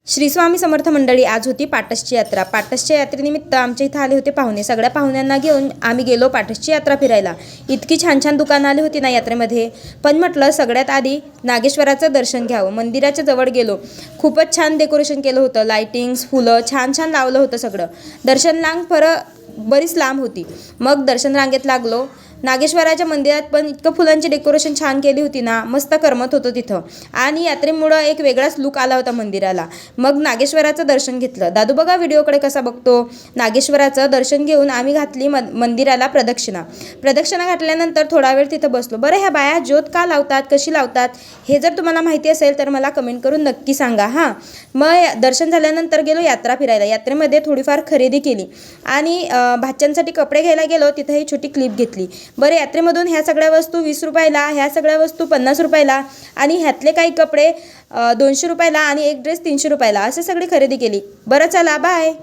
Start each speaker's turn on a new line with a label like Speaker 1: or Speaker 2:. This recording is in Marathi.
Speaker 1: श्री स्वामी समर्थ मंडळी, आज होती पाटसची यात्रा। पाटसच्या यात्रेनिमित्त आमच्या इथं आले होते पाहुणे। सगळ्या पाहुण्यांना घेऊन आम्ही गेलो पाटसची यात्रा फिरायला। इतकी छान छान दुकानं आली होती ना यात्रेमध्ये, पण म्हटलं सगळ्यात आधी नागेश्वराचं दर्शन घ्यावं। मंदिराच्या जवळ गेलो, खूपच छान डेकोरेशन केलं होतं, लाइटिंग्स, फुलं छान छान लावलं होतं सगळं। दर्शन बरीच लांब होती, मग दर्शन रांगेत लागलो। नागेश्वराच्या मंदिरात पण इतकं फुलांची डेकोरेशन छान केली होती ना, मस्त करमत होतं तिथं। आणि यात्रेमुळं एक वेगळाच लुक आला होता मंदिराला। मग नागेश्वराचं दर्शन घेतलं। दादू बघा व्हिडिओकडे कसा बघतो। नागेश्वराचं दर्शन घेऊन आम्ही घातली मंदिराला प्रदक्षिणा घातल्यानंतर थोडा वेळ तिथं बसलो। बरं, ह्या बाया ज्योत का लावतात, कशी लावतात, हे जर तुम्हाला माहिती असेल तर मला कमेंट करून नक्की सांगा हां। मग दर्शन झाल्यानंतर गेलो यात्रा फिरायला। यात्रेमध्ये थोडीफार खरेदी केली आणि भाच्यांसाठी कपडे घ्यायला गेलो, तिथं ही छोटी क्लिप घेतली। बरं, यात्रेमधून ह्या सगळ्या वस्तू 20 रुपयाला, ह्या सगळ्या वस्तू 50 रुपयाला आणि ह्यातले काही कपडे 200 रुपयाला आणि एक ड्रेस 300 रुपयाला, असे सगळी खरेदी केली। बरं, चला बाय।